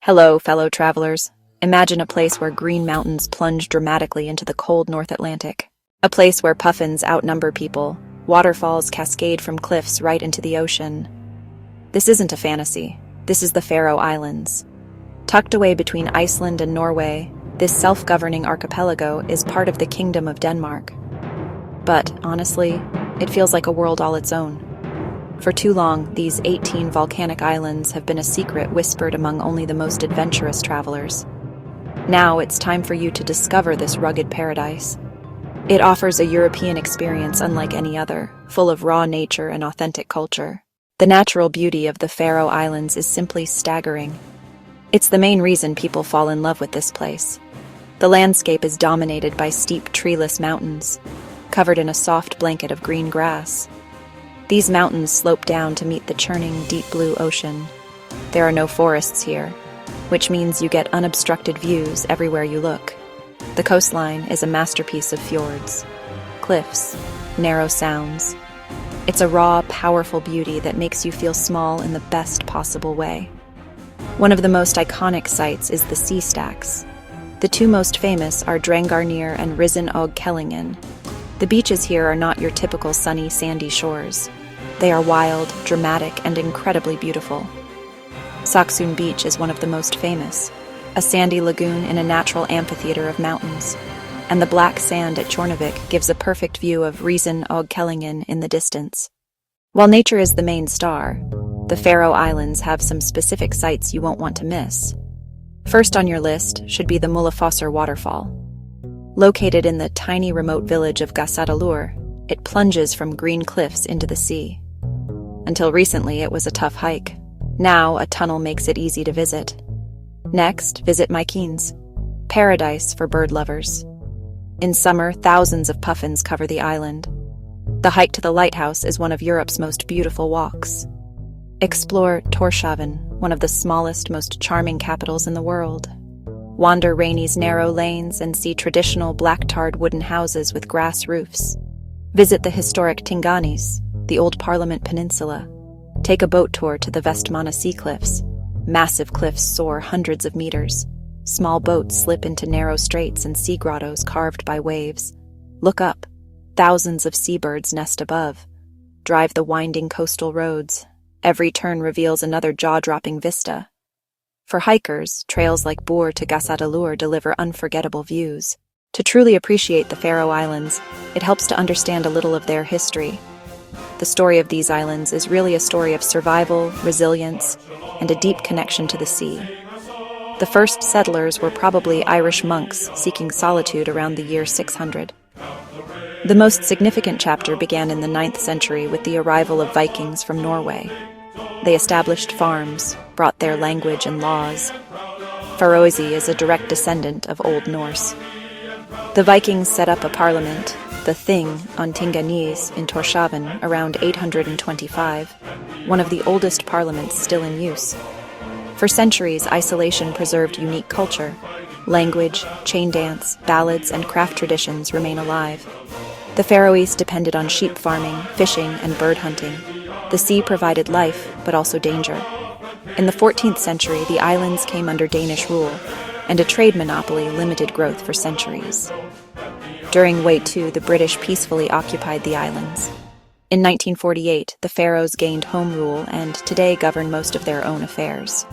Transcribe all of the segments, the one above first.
Hello, fellow travelers. Imagine a place where green mountains plunge dramatically into the cold North Atlantic. A place where puffins outnumber people, waterfalls cascade from cliffs right into the ocean. This isn't a fantasy. This is the Faroe Islands. Tucked away between Iceland and Norway, this self-governing archipelago is part of the Kingdom of Denmark. But, honestly, it feels like a world all its own. For too long, these 18 volcanic islands have been a secret whispered among only the most adventurous travelers. Now it's time for you to discover this rugged paradise. It offers a European experience unlike any other, full of raw nature and authentic culture. The natural beauty of the Faroe Islands is simply staggering. It's the main reason people fall in love with this place. The landscape is dominated by steep, treeless mountains, covered in a soft blanket of green grass. These mountains slope down to meet the churning, deep blue ocean. There are no forests here, which means you get unobstructed views everywhere you look. The coastline is a masterpiece of fjords, cliffs, narrow sounds. It's a raw, powerful beauty that makes you feel small in the best possible way. One of the most iconic sights is the sea stacks. The two most famous are Drangarnir and Risen og Kellingen. The beaches here are not your typical sunny, sandy shores. They are wild, dramatic, and incredibly beautiful. Saksun Beach is one of the most famous, a sandy lagoon in a natural amphitheater of mountains, and the black sand at Tjornavik gives a perfect view of Risen og Kellingen in the distance. While nature is the main star, the Faroe Islands have some specific sights you won't want to miss. First on your list should be the Mullafossar waterfall. Located in the tiny remote village of Gásadalur, it plunges from green cliffs into the sea. Until recently, it was a tough hike. Now, a tunnel makes it easy to visit. Next, visit Mykines, paradise for bird lovers. In summer, thousands of puffins cover the island. The hike to the lighthouse is one of Europe's most beautiful walks. Explore Tórshavn, one of the smallest, most charming capitals in the world. Wander Rainey's narrow lanes and see traditional black-tarred wooden houses with grass roofs. Visit the historic Tinganes, the old Parliament Peninsula. Take a boat tour to the Vestmanna Sea Cliffs. Massive cliffs soar hundreds of meters. Small boats slip into narrow straits and sea grottos carved by waves. Look up. Thousands of seabirds nest above. Drive the winding coastal roads. Every turn reveals another jaw-dropping vista. For hikers, trails like Bur to Gásadalur deliver unforgettable views. To truly appreciate the Faroe Islands, it helps to understand a little of their history. The story of these islands is really a story of survival, resilience, and a deep connection to the sea. The first settlers were probably Irish monks seeking solitude around the year 600. The most significant chapter began in the 9th century with the arrival of Vikings from Norway. They established farms, brought their language and laws. Faroese is a direct descendant of Old Norse. The Vikings set up a parliament, the Thing, on Tinganes in Tórshavn around 825, one of the oldest parliaments still in use. For centuries, isolation preserved unique culture. Language, chain dance, ballads, and craft traditions remain alive. The Faroese depended on sheep farming, fishing, and bird hunting. The sea provided life, but also danger. In the 14th century, the islands came under Danish rule, and a trade monopoly limited growth for centuries. During Wait II, the British peacefully occupied the islands. In 1948, the Faroes gained home rule and today govern most of their own affairs.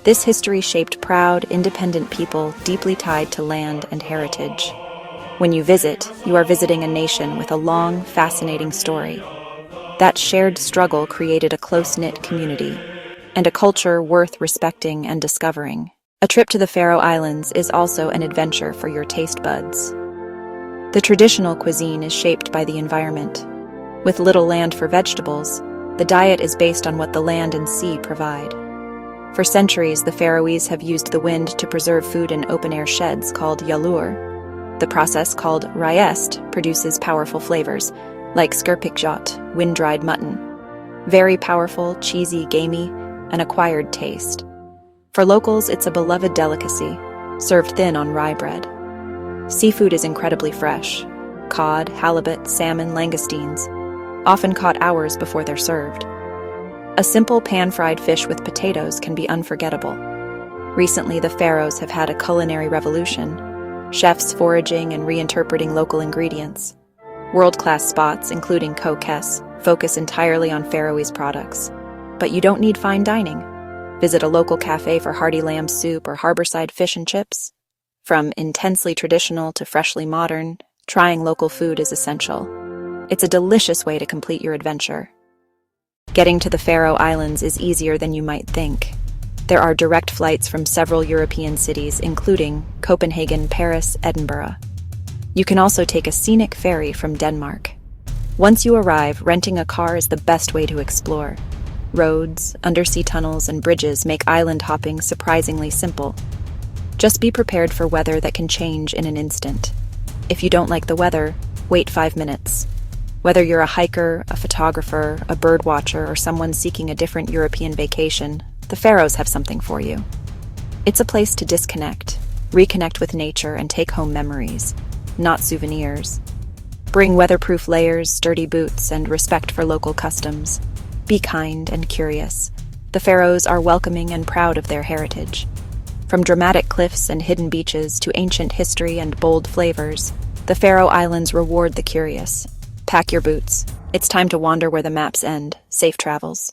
This history shaped proud, independent people deeply tied to land and heritage. When you visit, you are visiting a nation with a long, fascinating story. That shared struggle created a close-knit community, and a culture worth respecting and discovering. A trip to the Faroe Islands is also an adventure for your taste buds. The traditional cuisine is shaped by the environment. With little land for vegetables, the diet is based on what the land and sea provide. For centuries, the Faroese have used the wind to preserve food in open-air sheds called jalur. The process, called ræst, produces powerful flavors, like skurpikjot, wind-dried mutton. Very powerful, cheesy, gamey, an acquired taste. For locals, it's a beloved delicacy, served thin on rye bread. Seafood is incredibly fresh. Cod, halibut, salmon, langoustines, often caught hours before they're served. A simple pan-fried fish with potatoes can be unforgettable. Recently, the Faroes have had a culinary revolution, chefs foraging and reinterpreting local ingredients. World-class spots, including Kokes, focus entirely on Faroese products. But you don't need fine dining. Visit a local cafe for hearty lamb soup or harborside fish and chips. From intensely traditional to freshly modern, trying local food is essential. It's a delicious way to complete your adventure. Getting to the Faroe Islands is easier than you might think. There are direct flights from several European cities, including Copenhagen, Paris, Edinburgh. You can also take a scenic ferry from Denmark. Once you arrive, renting a car is the best way to explore. Roads, undersea tunnels, and bridges make island hopping surprisingly simple. Just be prepared for weather that can change in an instant. If you don't like the weather, wait 5 minutes. Whether you're a hiker, a photographer, a bird watcher, or someone seeking a different European vacation, the Faroes have something for you. It's a place to disconnect, reconnect with nature, and take home memories, not souvenirs. Bring weatherproof layers, sturdy boots, and respect for local customs. Be kind and curious. The Faroes are welcoming and proud of their heritage. From dramatic cliffs and hidden beaches to ancient history and bold flavors, the Faroe Islands reward the curious. Pack your boots. It's time to wander where the maps end. Safe travels.